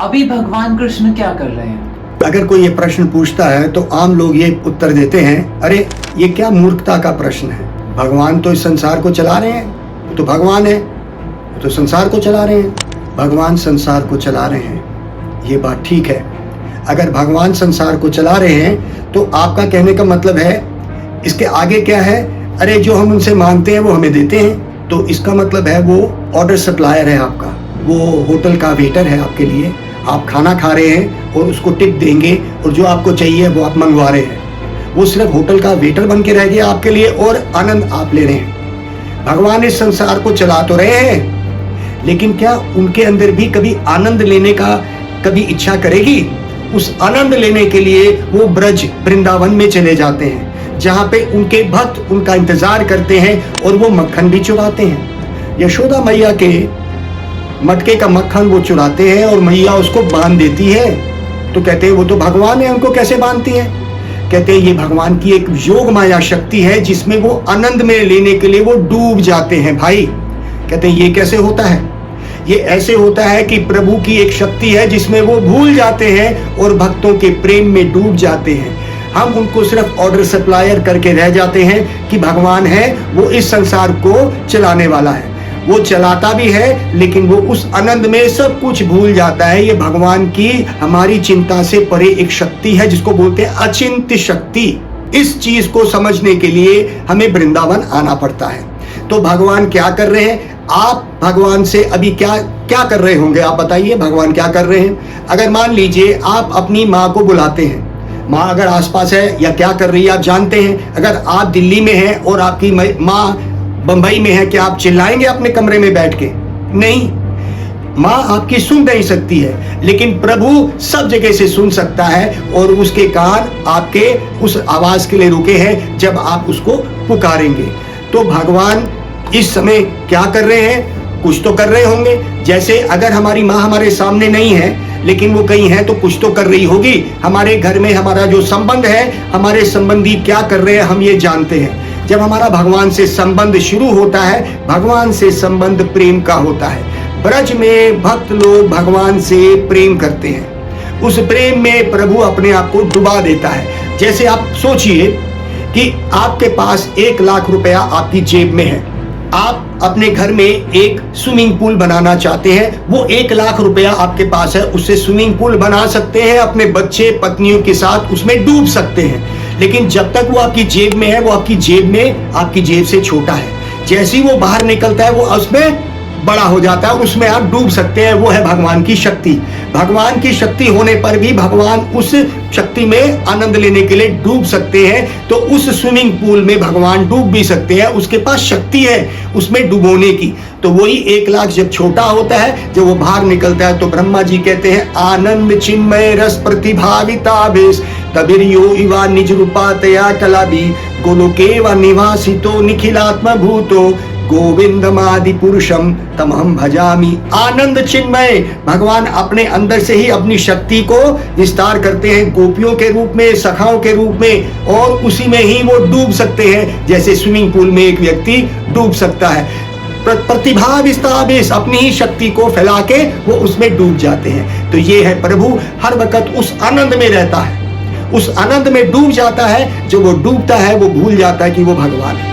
अभी भगवान कृष्ण क्या कर रहे हैं? अगर कोई ये प्रश्न पूछता है तो आम लोग ये उत्तर देते हैं, अरे ये क्या मूर्खता का प्रश्न है, भगवान तो इस संसार को चला रहे हैं, वो तो भगवान है, वो तो संसार को चला रहे हैं। भगवान संसार को चला रहे हैं, ये बात ठीक है। अगर भगवान संसार को चला रहे हैं तो आपका कहने का मतलब है, इसके आगे क्या है, अरे जो हम उनसे मांगते हैं वो हमें देते हैं, तो इसका मतलब है वो ऑर्डर सप्लायर है आपका, वो होटल का वेटर है आपके लिए। आप खाना खा रहे हैं और उसको टिप देंगे और जो आपको चाहिए वो आप मंगवा रहे हैं। वो सिर्फ होटल का वेटर बन के रह गया आपके लिए और आनंद आप ले रहे हैं। भगवान इस संसार को चला तो रहे हैं, लेकिन क्या उनके अंदर भी कभी आनंद लेने का कभी इच्छा करेगी? उस आनंद लेने के लिए वो ब्रज वृंदावन में चले जाते हैं, जहां पे उनके भक्त उनका इंतजार करते हैं और वो मक्खन भी चुराते हैं। यशोदा मैया के मटके का मक्खन वो चुराते हैं और मैया उसको बांध देती है, तो कहते हैं वो तो भगवान है, उनको कैसे बांधती है? कहते हैं ये भगवान की एक योग माया शक्ति है जिसमें वो आनंद में लेने के लिए वो डूब जाते हैं भाई। कहते हैं ये कैसे होता है? ये ऐसे होता है कि प्रभु की एक शक्ति है जिसमें वो भूल जाते हैं और भक्तों के प्रेम में डूब जाते हैं। हम उनको सिर्फ ऑर्डर सप्लायर करके रह जाते हैं कि भगवान है, वो इस संसार को चलाने वाला है, वो चलाता भी है, लेकिन वो उस आनंद में सब कुछ भूल जाता है। ये भगवान की हमारी चिंता से परे एक शक्ति है जिसको बोलते हैं अचिंत्य शक्ति। इस चीज को समझने के लिए हमें वृंदावन आना पड़ता है। तो भगवान क्या कर रहे हैं? आप भगवान से अभी क्या क्या कर रहे होंगे? आप बताइए, भगवान क्या कर रहे हैं? अगर मान लीजिए आप अपनी माँ को बुलाते हैं, माँ अगर आसपास है या क्या कर रही है आप जानते हैं। अगर आप दिल्ली में हैं और आपकी माँ बंबई में है, क्या आप चिल्लाएंगे अपने कमरे में बैठ के? नहीं, माँ आपकी सुन नहीं सकती है, लेकिन प्रभु सब जगह से सुन सकता है और उसके कान आपके उस आवाज के लिए रुके हैं जब आप उसको पुकारेंगे। तो भगवान इस समय क्या कर रहे हैं? कुछ तो कर रहे होंगे। जैसे अगर हमारी माँ हमारे सामने नहीं है लेकिन वो कहीं है तो कुछ तो कर रही होगी। हमारे घर में हमारा जो संबंध है, हमारे संबंधी क्या कर रहे हैं हम ये जानते हैं। जब हमारा भगवान से संबंध शुरू होता है, भगवान से संबंध प्रेम का होता है। ब्रज में भक्त लोग भगवान से प्रेम करते हैं, उस प्रेम में प्रभु अपने आप को डुबा देता है। जैसे आप सोचिए कि आपके पास 1 लाख रुपया आपकी जेब में है, आप अपने घर में एक स्विमिंग पूल बनाना चाहते हैं, वो 1 लाख रुपया आपके पास है, उससे स्विमिंग पूल बना सकते हैं, अपने बच्चे पत्नियों के साथ उसमें डूब सकते हैं। लेकिन जब तक वो आपकी जेब में है, वो आपकी जेब में आपकी जेब से छोटा है। जैसे ही वो बाहर निकलता है वो उसमें बड़ा हो जाता है और उसमें आप डूब सकते हैं। वो है भगवान की शक्ति। भगवान की शक्ति होने पर भी भगवान उस शक्ति में आनंद लेने के लिए डूब सकते हैं। तो उस स्विमिंग पूल में भगवान डूब भी सकते हैं, उसके पास शक्ति है उसमें डुबोने की। तो वही 1 लाख जब छोटा होता है, जब वो बाहर निकलता है, तो ब्रह्मा जी कहते हैं आनंद चिन्मय रस प्रतिभावितावेश तबिर्यो इवा निज रूपातया कलाबी गोलोके व निवासितो निखिलात्म भूतो गोविंदमादि पुरुषम तमहम भजामि। आनंद चिन्मय भगवान अपने अंदर से ही अपनी शक्ति को विस्तार करते हैं, गोपियों के रूप में, सखाओं के रूप में, और उसी में ही वो डूब सकते हैं जैसे स्विमिंग पूल में एक व्यक्ति डूब सकता है। प्रतिभा विस्तावेश अपनी ही शक्ति को फैला के वो उसमें डूब जाते हैं। तो ये है प्रभु हर वक्त उस आनंद में रहता है, उस आनंद में डूब जाता है। जो वो डूबता है वो भूल जाता है कि वो भगवान है।